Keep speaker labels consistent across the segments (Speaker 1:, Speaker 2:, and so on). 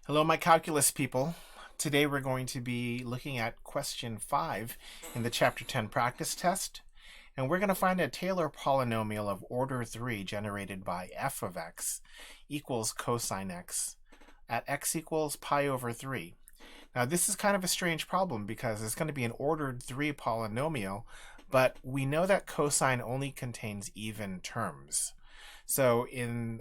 Speaker 1: Hello, my calculus people. Today we're going to be looking at question 5 in the chapter 10 practice test. And we're going to find a Taylor polynomial of order 3 generated by f of x equals cosine x at x equals pi over 3. Now this is kind of a strange problem because it's going to be an ordered 3 polynomial, but we know that cosine only contains even terms. So in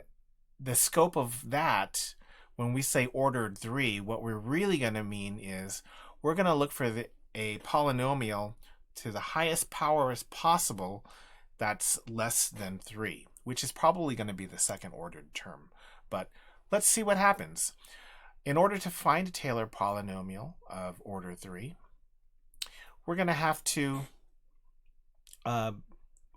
Speaker 1: the scope of that, when we say ordered 3, what we're really going to mean is we're going to look for a polynomial to the highest power as possible that's less than 3, which is probably going to be the second ordered term. But let's see what happens. In order to find a Taylor polynomial of order 3, we're going to have to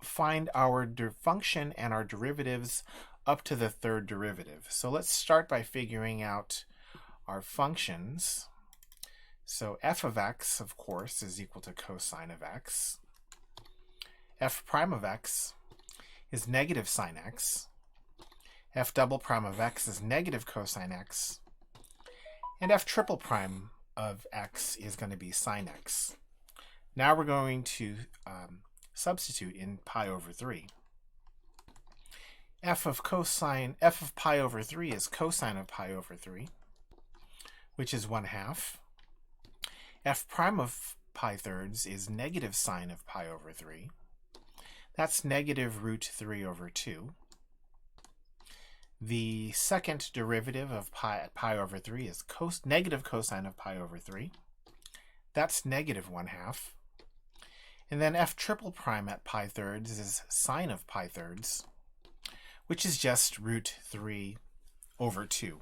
Speaker 1: find our function and our derivatives up to the third derivative. So let's start by figuring out our functions. So f of x, of course, is equal to cosine of x. F prime of x is negative sine x. F double prime of x is negative cosine x. And f triple prime of x is going to be sine x. Now we're going to substitute in pi over 3. F of pi over 3 is cosine of pi over 3, which is 1/2. F prime of pi thirds is negative sine of pi over 3. That's negative root 3 over 2. The second derivative of pi over 3 is negative cosine of pi over 3. That's negative 1/2. And then f triple prime at pi thirds is sine of pi thirds, which is just root 3 over 2.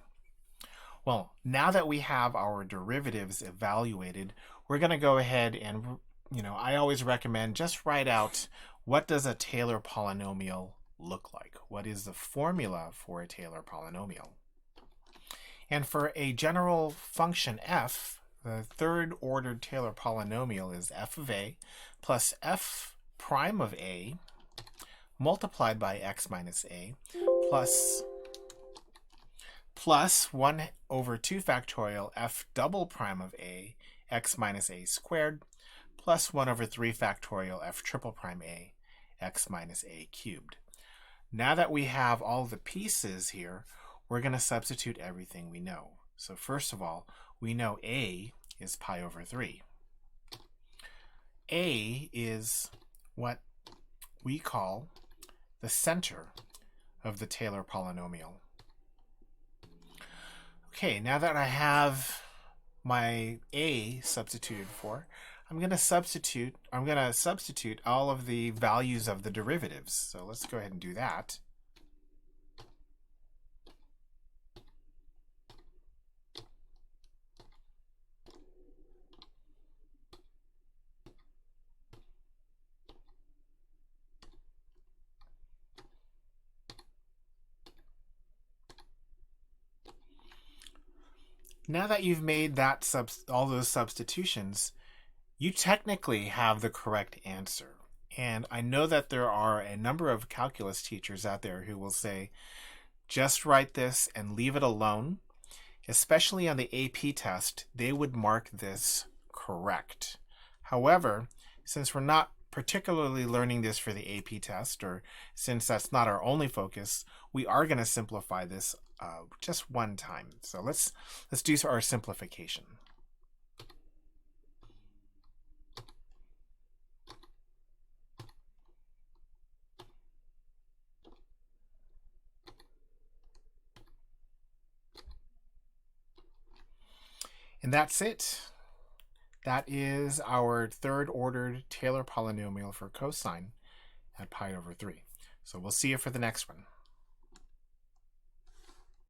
Speaker 1: Well, now that we have our derivatives evaluated, we're going to go ahead and, I always recommend just write out what does a Taylor polynomial look like? What is the formula for a Taylor polynomial? And for a general function f, the third ordered Taylor polynomial is f of a plus f prime of a multiplied by x minus a plus 1 over 2 factorial f double prime of a x minus a squared plus 1 over 3 factorial f triple prime a x minus a cubed. Now that we have all the pieces here, we're going to substitute everything we know. So first of all, we know a is pi over 3. A is what we call the center of the Taylor polynomial. Okay, now that I have my a substituted for, I'm going to substitute all of the values of the derivatives. So let's go ahead and do that. Now that you've made all those substitutions, you technically have the correct answer. And I know that there are a number of calculus teachers out there who will say, just write this and leave it alone. Especially on the AP test, they would mark this correct. However, since we're not particularly learning this for the AP test, or since that's not our only focus, we are going to simplify this just one time. So let's do our simplification. And that's it. That is our third ordered Taylor polynomial for cosine at pi over 3. So we'll see you for the next one.